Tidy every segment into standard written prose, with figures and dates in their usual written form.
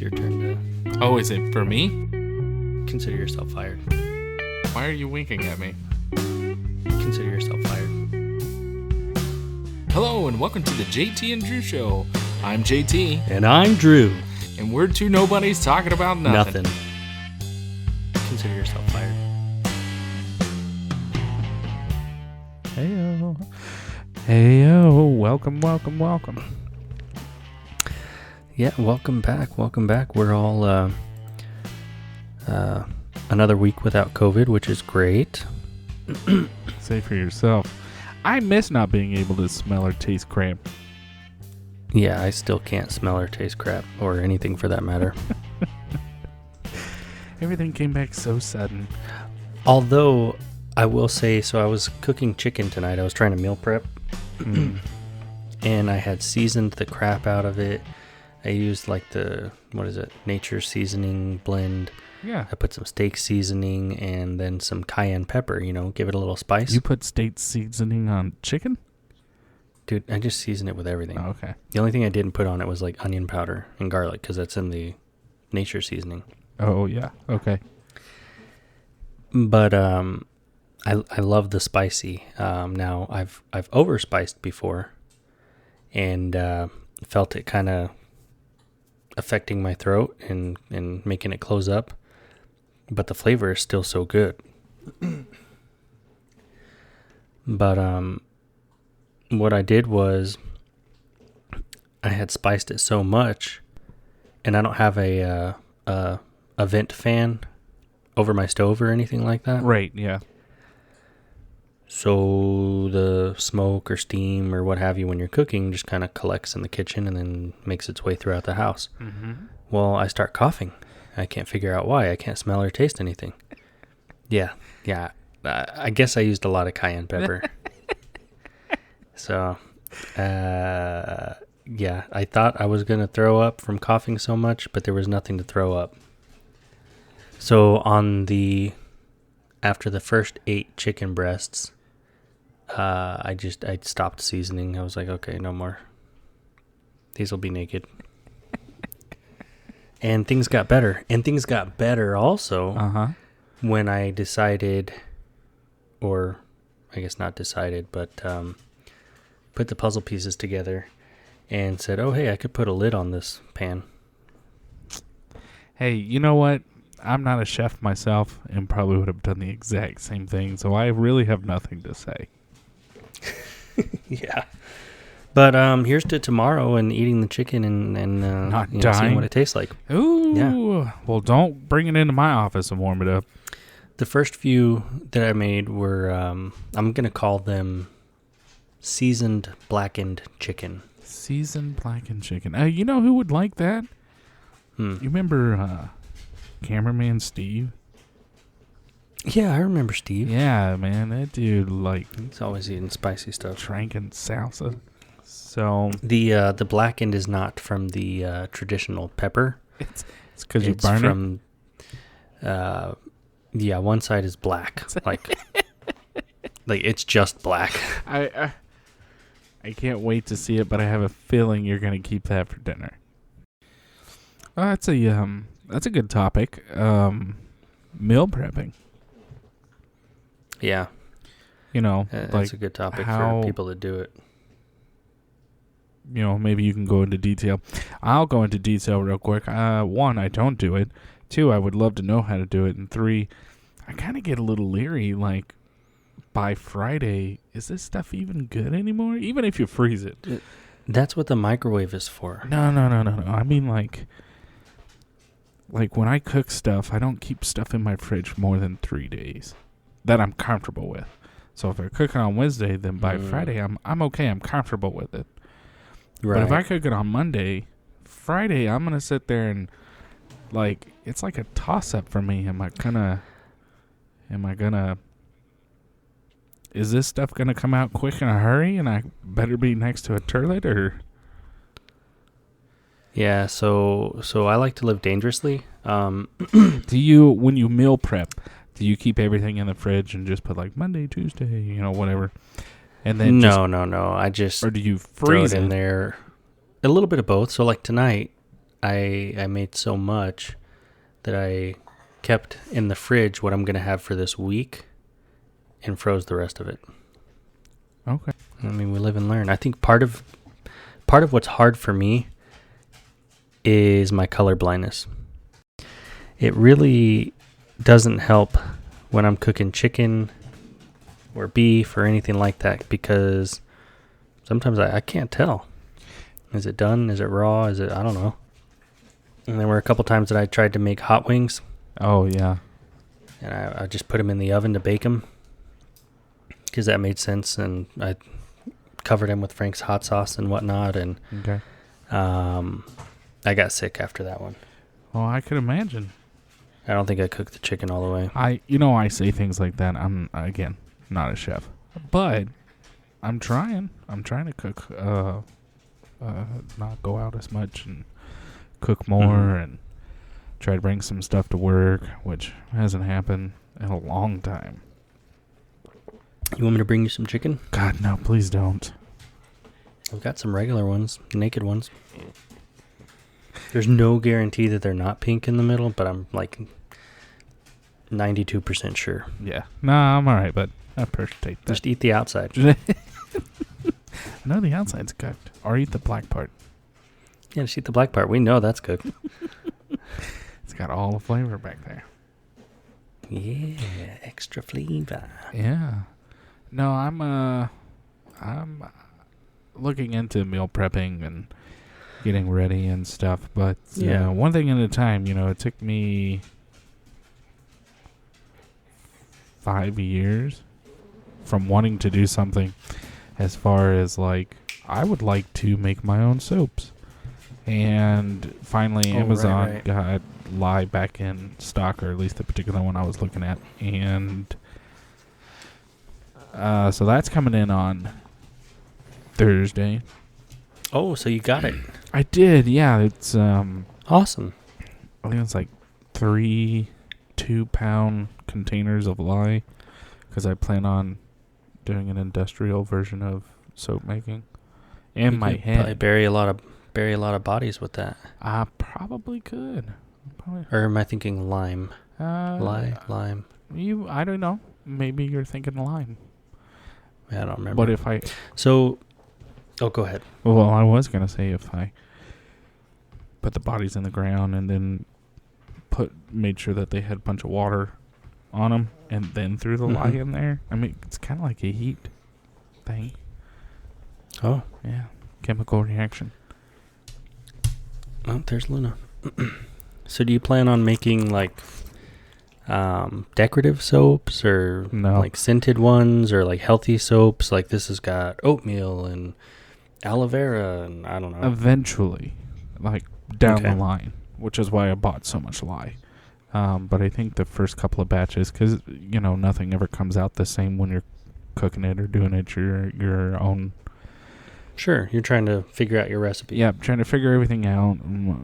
your turn to... Oh, is it for me? Consider yourself fired. Why are you winking at me? Consider yourself fired. Hello, and welcome to the JT and Drew Show. I'm JT. And I'm Drew. And we're two nobodies talking about nothing. Consider yourself fired. Heyo. Heyo. Welcome. Yeah, welcome back. We're all another week without COVID, which is great. Say for yourself. I miss not being able to smell or taste crap. Yeah, I still can't smell or taste crap, or anything for that matter. Everything came back so sudden. Although, I will say, so I was cooking chicken tonight. I was trying to meal prep. And I had seasoned the crap out of it. I used like Nature Seasoning blend. Yeah. I put some steak seasoning and then some cayenne pepper, give it a little spice. You put steak seasoning on chicken? Dude, I just season it with everything. Oh, okay. The only thing I didn't put on it was like onion powder and garlic because that's in the Nature Seasoning. Oh, yeah. Okay. But I love the spicy. Now, I've overspiced before and felt it kind of affecting my throat and making it close up. But the flavor is still so good. But what I did was I had spiced it so much, and I don't have a vent fan over my stove or anything like that. Right, yeah. So the smoke or steam or what have you when you're cooking just kind of collects in the kitchen and then makes its way throughout the house. Mm-hmm. Well, I start coughing. I can't figure out why. I can't smell or taste anything. Yeah. I guess I used a lot of cayenne pepper. So, yeah, I thought I was going to throw up from coughing so much, but there was nothing to throw up. So after the first 8 chicken breasts, I stopped seasoning. I was like, okay, no more. These will be naked. And things got better. And things got better also when I decided, or I guess not decided, but put the puzzle pieces together and said, oh, hey, I could put a lid on this pan. Hey, you know what? I'm not a chef myself and probably would have done the exact same thing, so I really have nothing to say. Yeah. But here's to tomorrow and eating the chicken and not seeing what it tastes like. Ooh. Yeah. Well, don't bring it into my office and warm it up. The first few that I made were, I'm going to call them seasoned blackened chicken. Seasoned blackened chicken. You know who would like that? You remember cameraman Steve? Yeah, I remember Steve. Yeah, man, that dude he's always eating spicy stuff. Drinking salsa. So the blackened is not from the traditional pepper. It's because you burn it. Yeah, one side is black, like it's just black. I can't wait to see it, but I have a feeling you're gonna keep that for dinner. That's a good topic. Meal prepping. Yeah. That's a good topic for people that do it. Maybe you can go into detail. I'll go into detail real quick. 1, I don't do it. 2, I would love to know how to do it. And 3, I kind of get a little leery, by Friday, is this stuff even good anymore? Even if you freeze it. That's what the microwave is for. No. I mean, like when I cook stuff, I don't keep stuff in my fridge more than 3 days that I'm comfortable with. So if I cook it on Wednesday, then by Friday, I'm okay. I'm comfortable with it. Right. But if I cook it on Monday, Friday, I'm going to sit there and, it's like a toss-up for me. Is this stuff going to come out quick in a hurry and I better be next to a toilet or? Yeah, so I like to live dangerously. When you meal prep, do you keep everything in the fridge and just put Monday, Tuesday, whatever? And then No. I just or do you freeze throw it in there? A little bit of both. So tonight, I made so much that I kept in the fridge what I'm going to have for this week and froze the rest of it. Okay. I mean, we live and learn. I think part of what's hard for me is my color blindness. It really doesn't help when I'm cooking chicken or beef or anything like that, because sometimes I can't tell. Is it done? Is it raw? I don't know. And there were a couple times that I tried to make hot wings. Oh, yeah. And I just put them in the oven to bake them, because that made sense. And I covered them with Frank's hot sauce and whatnot. And Okay. I got sick after that one. Well, I could imagine. I don't think I cooked the chicken all the way. I say things like that. I'm, again, not a chef. But I'm trying. I'm trying to cook, not go out as much and cook more and try to bring some stuff to work, which hasn't happened in a long time. You want me to bring you some chicken? God, no, please don't. I've got some regular ones, naked ones. There's no guarantee that they're not pink in the middle, but I'm like 92% sure. Yeah. Nah, I'm all right, but I appreciate that. Just eat the outside. No, the outside's cooked. Or eat the black part. Yeah, just eat the black part. We know that's cooked. It's got all the flavor back there. Yeah, extra flavor. Yeah. No, I'm looking into meal prepping and getting ready and stuff, but one thing at a time. It took me 5 years from wanting to do something as far as like I would like to make my own soaps, and finally Amazon got Lye back in stock, or at least the particular one I was looking at, and so that's coming in on Thursday. Oh, so you got it. I did, yeah. It's Awesome. I think it's like 3 2-pound containers of lye, because I plan on doing an industrial version of soap making. In my head, probably bury a lot of bodies with that. I probably could. Or am I thinking lime? Lime. I don't know. Maybe you're thinking lime. Yeah, I don't remember. But go ahead. Well, I was gonna say if I put the bodies in the ground and then made sure that they had a bunch of water on them and then threw the lye in there. I mean, it's kind of like a heat thing. Oh. Yeah. Chemical reaction. Oh, there's Luna. So do you plan on making like decorative soaps, or like scented ones, or like healthy soaps? Like this has got oatmeal and aloe vera and I don't know. Eventually, like down the line, which is why I bought so much lye. But I think the first couple of batches, because nothing ever comes out the same when you're cooking it or doing it your own. Sure, you're trying to figure out your recipe. Yeah, I'm trying to figure everything out.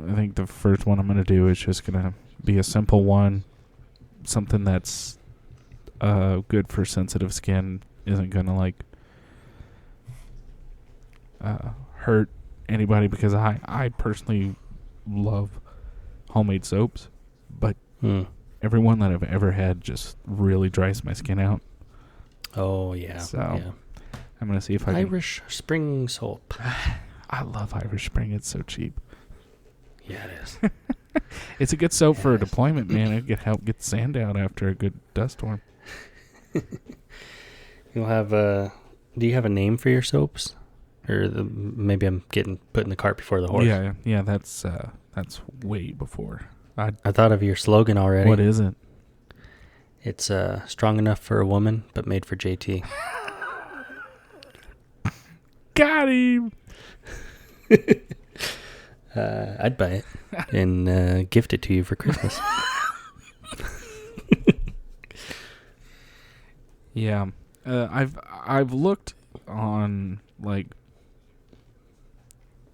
I think the first one I'm going to do is just going to be a simple one. Something that's good for sensitive skin, isn't going to like hurt anybody, because I personally love homemade soaps, but every one that I've ever had just really dries my skin out. Oh, yeah. So yeah. I'm going to see if Irish Spring soap. I love Irish Spring. It's so cheap. Yeah, it is. It's a good soap for a deployment, man. It could help get sand out after a good dust storm. You'll have do you have a name for your soaps? Or maybe I'm getting put in the cart before the horse. Yeah, that's way before. I thought of your slogan already. What is it? It's strong enough for a woman, but made for JT. Got him. I'd buy it and gift it to you for Christmas. Yeah, I've looked on like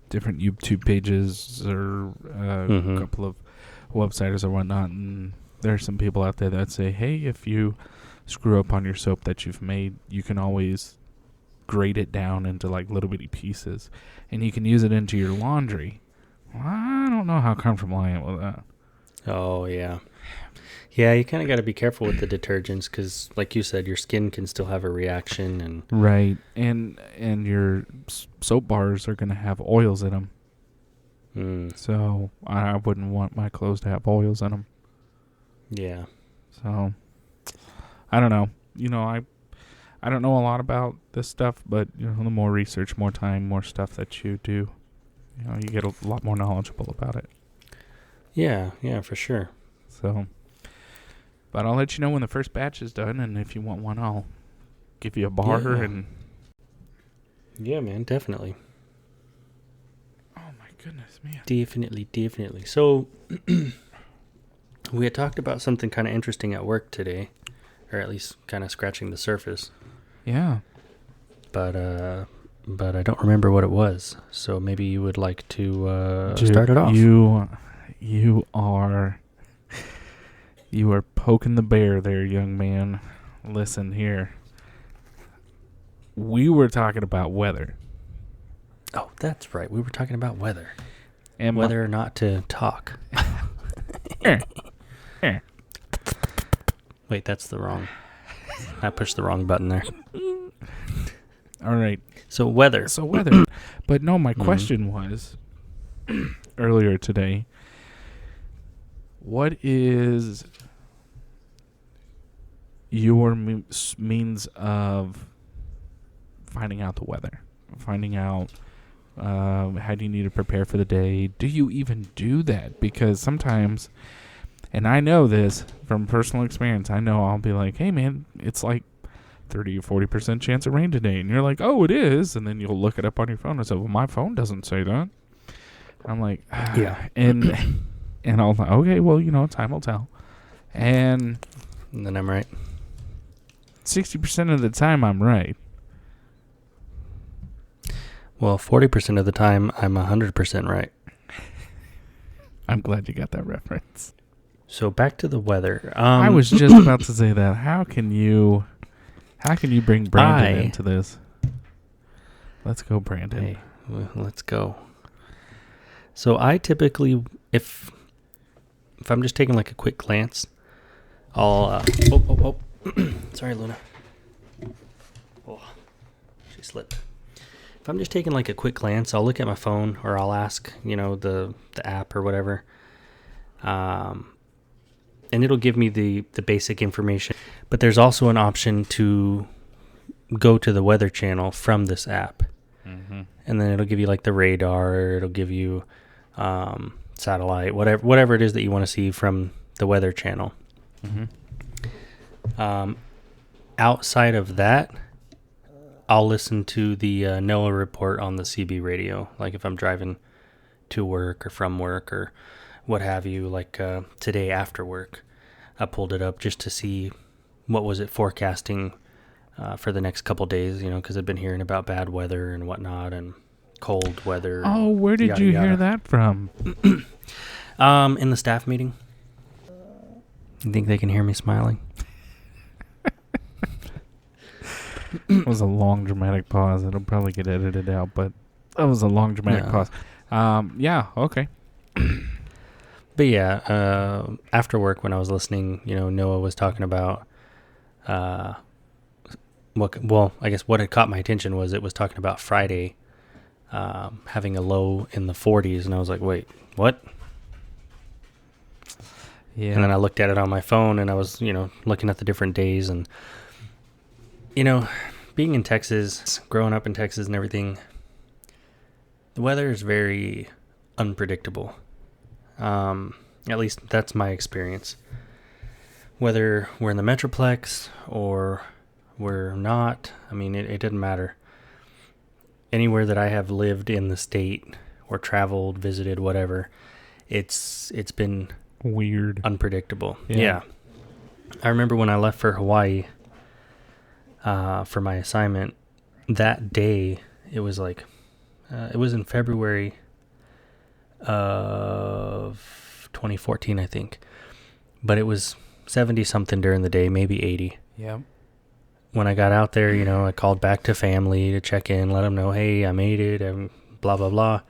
different YouTube pages or a couple of websites or whatnot, and there are some people out there that say, hey, if you screw up on your soap that you've made, you can always grate it down into like little bitty pieces, and you can use it into your laundry, I don't know how comfortable I am with that. Oh, yeah. Yeah, you kind of got to be careful with the detergents because, like you said, your skin can still have a reaction. And Right. And your soap bars are going to have oils in them. So I wouldn't want my clothes to have oils in them. Yeah. So I don't know. I don't know a lot about this stuff, but the more research, more time, more stuff that you do, you get a lot more knowledgeable about it. Yeah, for sure. So, but I'll let you know when the first batch is done, and if you want one, I'll give you a bar. And yeah, man, definitely. Oh my goodness, man. Definitely. So we had talked about something kind of interesting at work today, or at least kind of scratching the surface. Yeah. But I don't remember what it was. So maybe you would like to start it off. You are poking the bear there, young man. Listen here. We were talking about weather. Oh, that's right. We were talking about weather. And whether or not to talk. Wait, that's the wrong. I pushed the wrong button there. All right. So weather. But no, my question was earlier today, what is your means of finding out the weather? Finding out how do you need to prepare for the day? Do you even do that? Because sometimes, and I know this from personal experience, I know I'll be like, hey man, it's like 30 or 40% chance of rain today. And you're like, oh, it is. And then you'll look it up on your phone and say, well, my phone doesn't say that. I'm like, yeah. And I'll like, okay, well, time will tell. And then I'm right. 60% of the time I'm right. Well, 40% of the time I'm 100% right. I'm glad you got that reference. So back to the weather. I was just about to say that. How can you bring Brandon into this? Let's go, Brandon. Hey, well, let's go. So I typically, if I'm just taking like a quick glance, I'll sorry, Luna. Oh, she slipped. If I'm just taking like a quick glance, I'll look at my phone or I'll ask, the app or whatever. And it'll give me the basic information. But there's also an option to go to the Weather Channel from this app. Mm-hmm. And then it'll give you like the radar, or it'll give you satellite, whatever it is that you want to see from the Weather Channel. Mm-hmm. Outside of that, I'll listen to the NOAA report on the CB radio, like if I'm driving to work or from work or what have you, like today after work. I pulled it up just to see what was it forecasting for the next couple days, because I've been hearing about bad weather and whatnot and cold weather. Oh, where did you hear that from? In the staff meeting. You think they can hear me smiling? It was a long, dramatic pause. It'll probably get edited out, but that was a long, dramatic pause. Yeah, okay. But yeah, after work when I was listening, NOAA was talking about I guess what had caught my attention was it was talking about Friday having a low in the 40s, and I was like, wait, what? Yeah. And then I looked at it on my phone, and I was, looking at the different days, and being in Texas, growing up in Texas and everything, the weather is very unpredictable. At least that's my experience. Whether we're in the Metroplex or we're not, it doesn't matter. Anywhere that I have lived in the state or traveled, visited, whatever, it's been weird, unpredictable. Yeah. I remember when I left for Hawaii for my assignment, that day, it was like, it was in February of 2014, I think. But it was 70 something during the day, maybe 80. Yeah. When I got out there, I called back to family to check in, let them know, hey, I made it, and blah, blah, blah.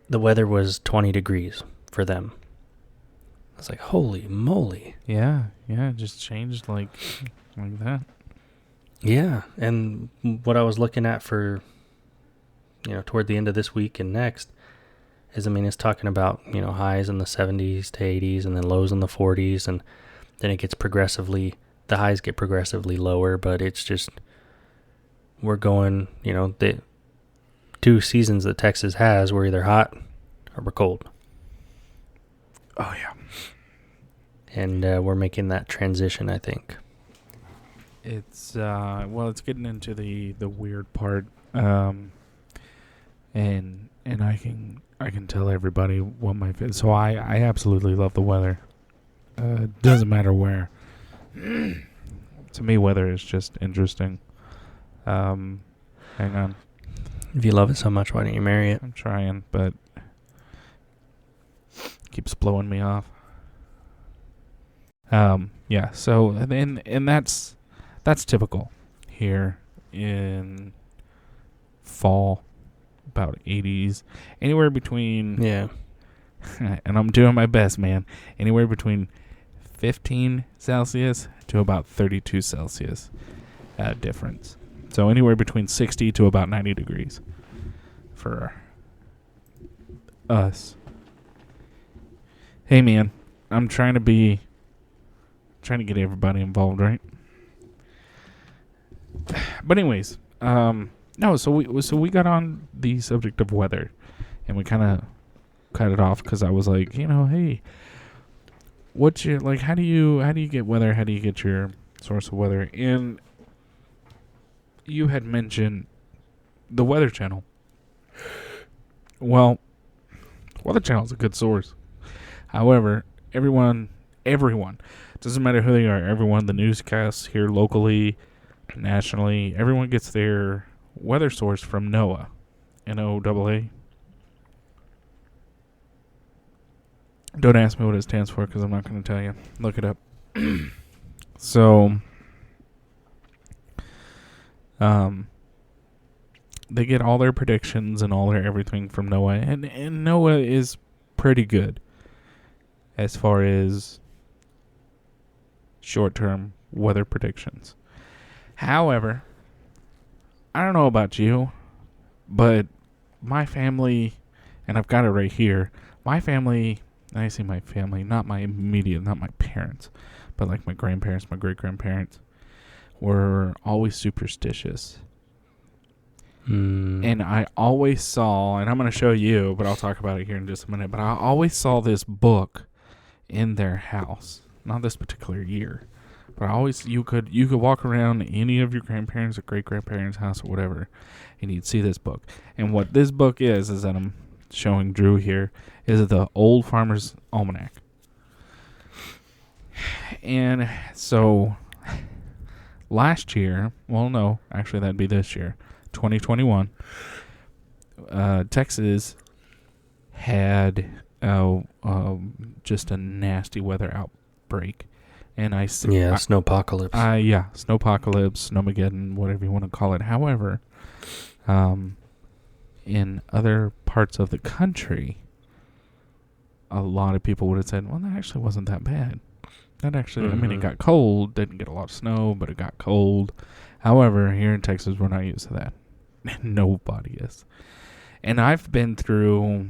the weather was 20 degrees for them. I was like, holy moly. Yeah, it just changed like that. Yeah, and what I was looking at for, toward the end of this week and next is, it's talking about, highs in the 70s to 80s and then lows in the 40s, and then it gets the highs get progressively lower, but it's just, we're going, the 2 seasons that Texas has, we're either hot or we're cold. Oh, yeah. And we're making that transition, I think. It's it's getting into the weird part, and I can tell everybody what my so I absolutely love the weather. Doesn't matter where. To me, weather is just interesting. Hang on. If you love it so much, why don't you marry it? I'm trying, but it keeps blowing me off. Yeah. So and that's typical here in fall, about 80s, anywhere between. Yeah. And I'm doing my best, man. Anywhere between 15 Celsius to about 32 Celsius difference. So anywhere between 60 to about 90 degrees for us. Hey, man, I'm trying to get everybody involved, right? But anyways, no. So we got on the subject of weather, and we kind of cut it off because I was like, hey, what's your how do you get weather? How do you get your source of weather? And you had mentioned the Weather Channel. Well, Weather Channel is a good source. However, everyone, doesn't matter who they are, everyone, the newscasts here locally, nationally, everyone gets their weather source from NOAA. NOAA. Don't ask me what it stands for because I'm not going to tell you. Look it up. So, they get all their predictions and all their everything from NOAA. And NOAA is pretty good as far as short-term weather predictions. However, I don't know about you, but my family, and I've got it right here, my family, and I say my family, not my immediate, not my parents, but like my grandparents, my great-grandparents, were always superstitious. And I always saw, and I'm going to show you, but I'll talk about it here in just a minute, but I always saw this book in their house. Not this particular year, but you could walk around any of your grandparents' or great-grandparents' house or whatever, and you'd see this book. And what this book is that I'm showing Drew here, is the Old Farmer's Almanac. And so last year, well, no, actually that'd be this year, 2021, Texas had just a nasty weather outbreak. And snowpocalypse. Snowpocalypse, Snowmageddon, whatever you want to call it. However, in other parts of the country, a lot of people would have said, well, that actually wasn't that bad. That actually, it got cold, didn't get a lot of snow, but it got cold. However, here in Texas, we're not used to that. Nobody is. And I've been through,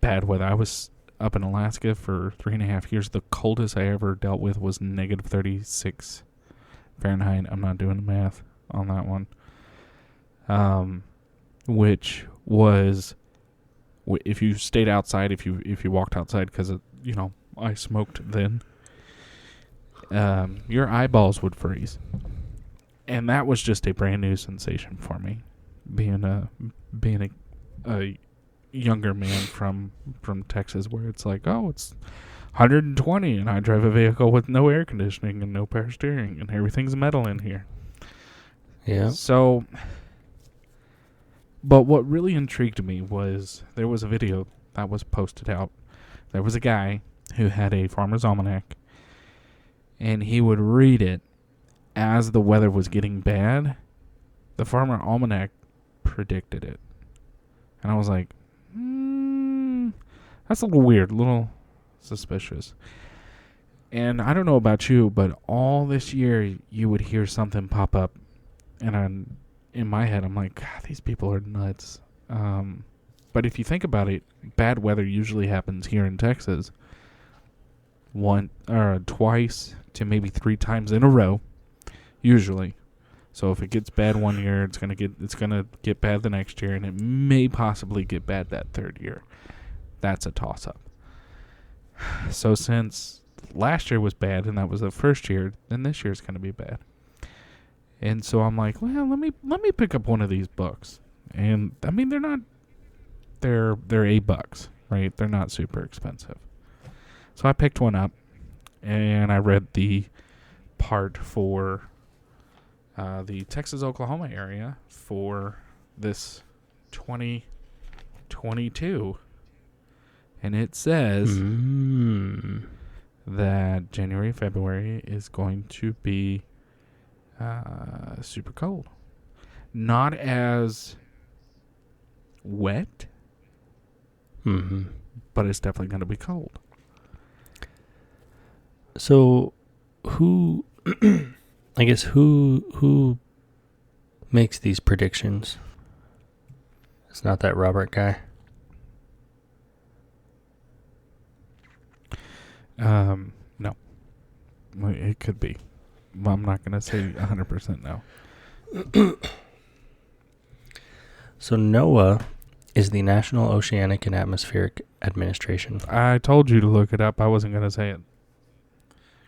bad weather. I was up in Alaska for 3.5 years. The coldest I ever dealt with was negative 36 Fahrenheit. I'm not doing the math on that one. Which was, if you stayed outside, if you walked outside, because I smoked then, your eyeballs would freeze. And that was just a brand new sensation for me, being a younger man from Texas, where it's like, oh, it's 120 and I drive a vehicle with no air conditioning and no power steering and everything's metal in here. Yeah. So, but what really intrigued me was there was a video that was posted out. There was a guy who had a Farmer's Almanac, and he would read it as the weather was getting bad. The Farmer Almanac predicted it. And I was like, that's a little weird, a little suspicious. And I don't know about you, but all this year you would hear something pop up. And in my head, I'm like, God, these people are nuts. But if you think about it, bad weather usually happens here in Texas twice to maybe 3 times in a row, usually. So if it gets bad one year, it's gonna get bad the next year, and it may possibly get bad that third year. That's a toss-up. So since last year was bad, and that was the first year, then this year's gonna be bad. And so I'm like, well, let me pick up one of these books. And I mean, they're $8, right? They're not super expensive. So I picked one up, and I read the part for the Texas-Oklahoma area for this 2022. And it says that January, February is going to be super cold. Not as wet, but it's definitely going to be cold. So, who makes these predictions? It's not that Robert guy. No. It could be. I'm not going to say 100% no. So NOAA is the National Oceanic and Atmospheric Administration. I told you to look it up. I wasn't going to say it.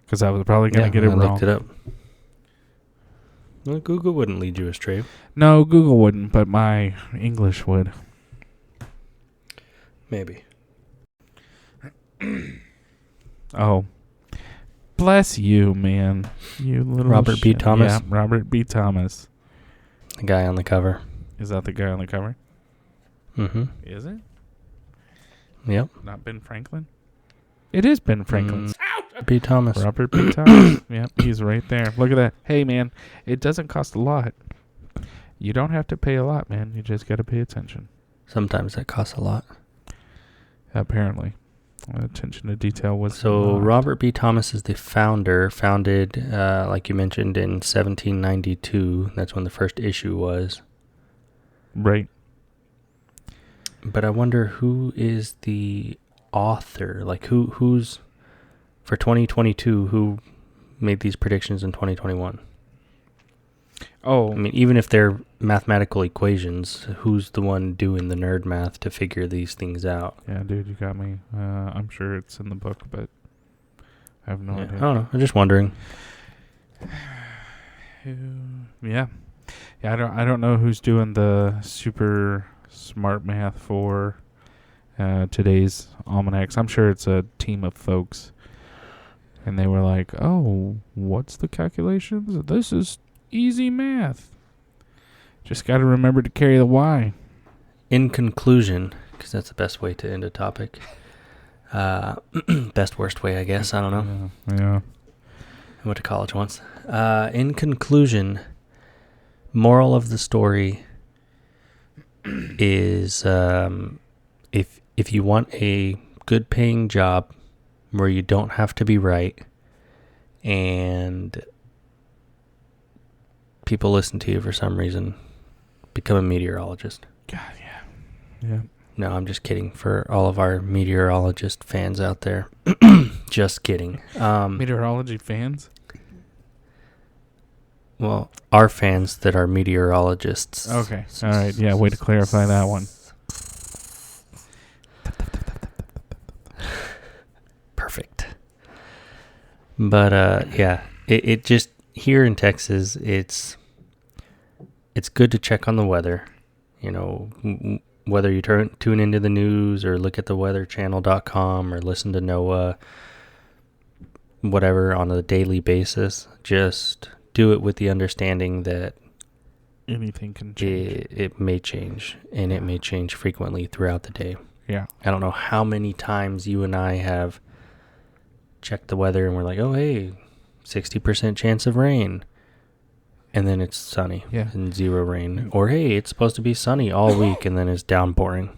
Because I was probably going to get it wrong. I looked it up. Well, Google wouldn't lead you astray. No, Google wouldn't, but my English would. Maybe. Oh. Bless you, man. You little Robert B. Thomas? Yeah, Robert B. Thomas. The guy on the cover. Is that the guy on the cover? Mm-hmm. Is it? Yep. Not Ben Franklin? It is Ben Franklin. B. Thomas. Robert B. Thomas. Yep, he's right there. Look at that. Hey, man, it doesn't cost a lot. You don't have to pay a lot, man. You just got to pay attention. Sometimes that costs a lot. Apparently. Attention to detail was So not. Robert B. Thomas is the founded, like you mentioned, in 1792. That's when the first issue was. Right. But I wonder who is the author? Like who's for 2022? Who made these predictions in 2021? Oh, I mean, even if they're mathematical equations, who's the one doing the nerd math to figure these things out? yeah, dude, you got me. I'm sure it's in the book, but I have no idea. I don't know. I'm just wondering. Yeah, I don't know who's doing the super smart math for today's almanacs. I'm sure it's a team of folks, and they were like, "Oh, what's the calculations? This is easy math. Just got to remember to carry the Y." In conclusion, because that's the best way to end a topic. Best worst way, I guess. I don't know. Yeah. I went to college once. In conclusion, moral of the story is if you want a good paying job where you don't have to be right and people listen to you for some reason, become a meteorologist. God, yeah. No, I'm just kidding. For all of our meteorologist fans out there. Just kidding. Meteorology fans? Well, our fans that are meteorologists. Okay. All right. Yeah, way to clarify that one. Perfect. But, yeah, it just, here in Texas, it's good to check on the weather. You know, whether you tune into the news or look at the weatherchannel.com or listen to NOAA, whatever, on a daily basis, just do it with the understanding that anything can change. It may change, and it may change frequently throughout the day. Yeah. I don't know how many times you and I have checked the weather and we're like, oh, hey, 60% chance of rain. And then it's sunny. Yeah. And zero rain. Or, hey, it's supposed to be sunny all week and then it's downpouring.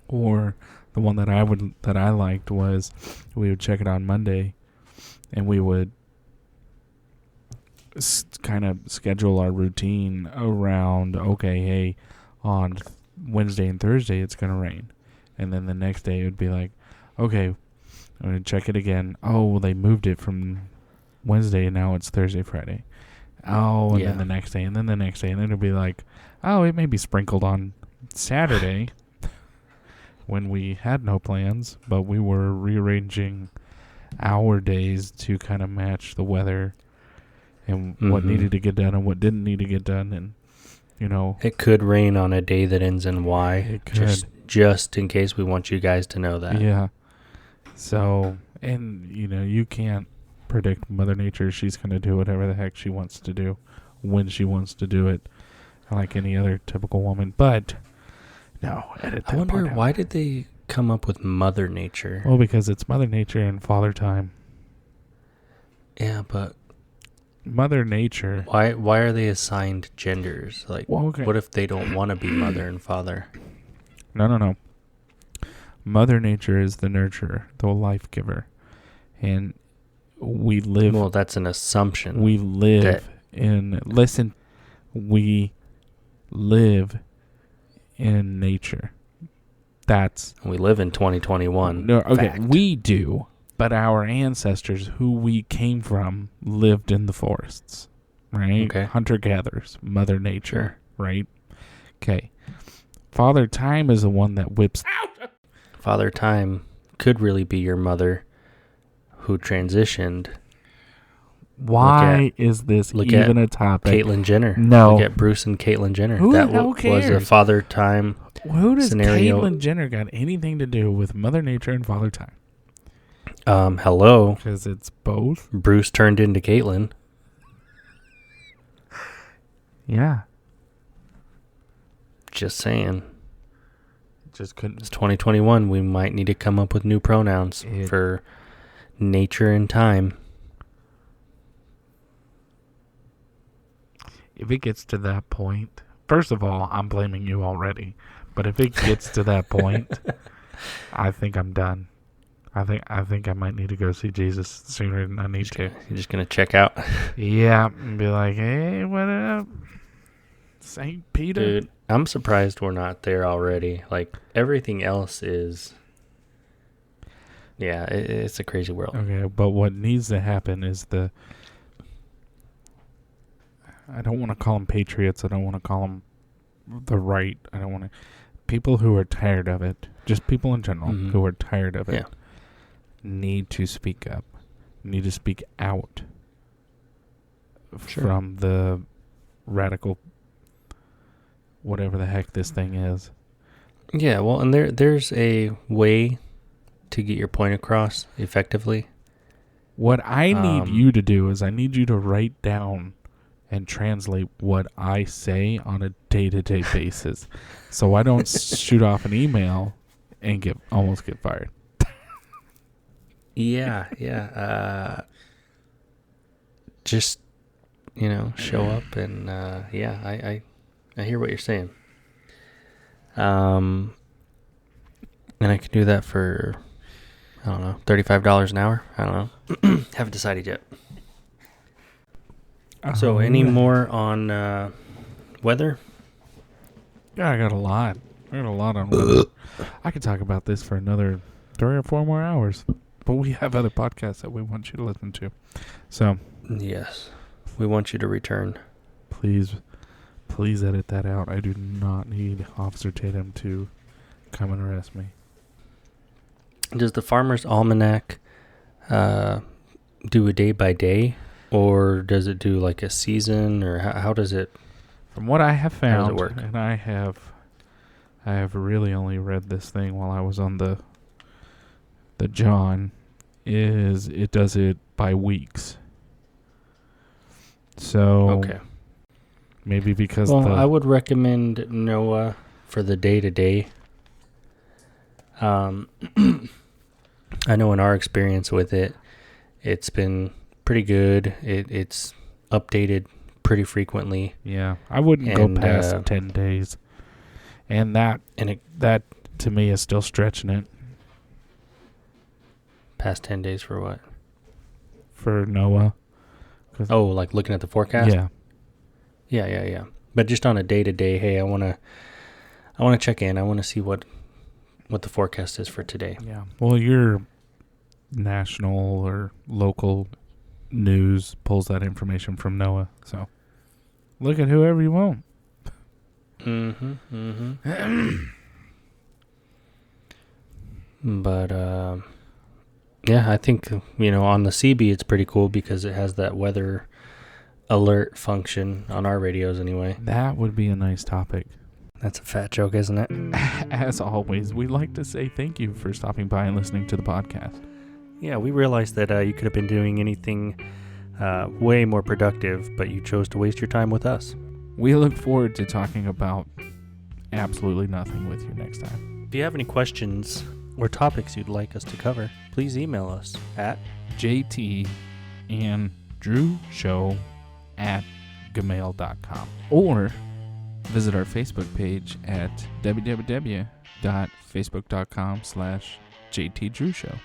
Or the one that I liked was we would check it on Monday, and we would kind of schedule our routine around, okay, hey, on Wednesday and Thursday it's going to rain. And then the next day it would be like, okay, I'm going to check it again. Oh, well, they moved it from Wednesday and now it's Thursday, Friday. Oh, and then the next day, and then the next day. And then it'll be like, oh, it may be sprinkled on Saturday when we had no plans, but we were rearranging our days to kind of match the weather and what needed to get done and what didn't need to get done. And, you know. It could rain on a day that ends in Y. It could. Just in case, we want you guys to know that. Yeah. So, and, you know, you can't predict Mother Nature. She's going to do whatever the heck she wants to do when she wants to do it, like any other typical woman. But no, edit that. I wonder, why did they come up with Mother Nature? Well, because it's Mother Nature and Father Time. Yeah, but Mother Nature. Why are they assigned genders? Like, what if they don't want to be mother and father? No. Mother Nature is the nurturer, the life giver, and we live. Well, that's an assumption. We live we live in nature. We live in 2021. No, okay, fact. We do, but our ancestors, who we came from, lived in the forests, right? Okay. Hunter-gatherers, Mother Nature, right? Okay. Father Time is the one that whips. Father Time could really be your mother who transitioned. Why is this even a topic? Caitlyn Jenner. No. Look at Bruce and Caitlyn Jenner. Who that the hell cares? was a Father Time Who does scenario. Caitlyn Jenner got anything to do with Mother Nature and Father Time? Hello. Because it's both? Bruce turned into Caitlyn. Yeah. Just saying. Just couldn't. It's 2021. We might need to come up with new pronouns for nature and time. If it gets to that point, first of all, I'm blaming you already. But if it gets to that point, I think I'm done. I think I might need to go see Jesus sooner than I need to. You're just gonna check out? Yeah, and be like, hey, what up, Saint Peter? Dude, I'm surprised we're not there already. Like, everything else is... Yeah, it's a crazy world. Okay, but what needs to happen is I don't want to call them patriots. I don't want to call them the right. I don't want to... People who are tired of it, just people in general who are tired of it, need to speak up, need to speak out from the radical, whatever the heck this thing is. Yeah, well, and there's a way to get your point across effectively. What I need you to do is I need you to write down and translate what I say on a day-to-day basis, so I don't shoot off an email and almost get fired. Yeah. Just, show up and I hear what you're saying. And I could do that for, I don't know, $35 an hour. I don't know. Haven't decided yet. So, any more on weather? Yeah, I got a lot. On weather. I could talk about this for another 3 or 4 more hours, but we have other podcasts that we want you to listen to. So, yes, we want you to return. Please edit that out. I do not need Officer Tatum to come and arrest me. Does the Farmer's Almanac do a day by day? Or does it do like a season, or how does it? From what I have found, how does it work? And I have really only read this thing while I was on the John, is it does it by weeks. So okay, maybe because I would recommend Noah for the day to day. I know in our experience with it, it's been pretty good. It's updated pretty frequently. Yeah, I wouldn't go And, past 10 days. And that to me is still stretching it Past 10 days for what? for NOAA. Oh, like looking at the forecast? Yeah. Yeah. But just on a day-to-day, hey, I want to check in. I want to see what the forecast is for today. Yeah. Well, your national or local news pulls that information from NOAA. So look at whoever you want. But yeah, I think on the CB it's pretty cool because it has that weather alert function on our radios anyway. That would be a nice topic. That's a fat joke, isn't it? As always, we'd like to say thank you for stopping by and listening to the podcast. Yeah, we realized that you could have been doing anything way more productive, but you chose to waste your time with us. We look forward to talking about absolutely nothing with you next time. If you have any questions or topics you'd like us to cover, please email us at jtandrewshow@gmail.com or visit our Facebook page at www.facebook.com/JTDrewShow.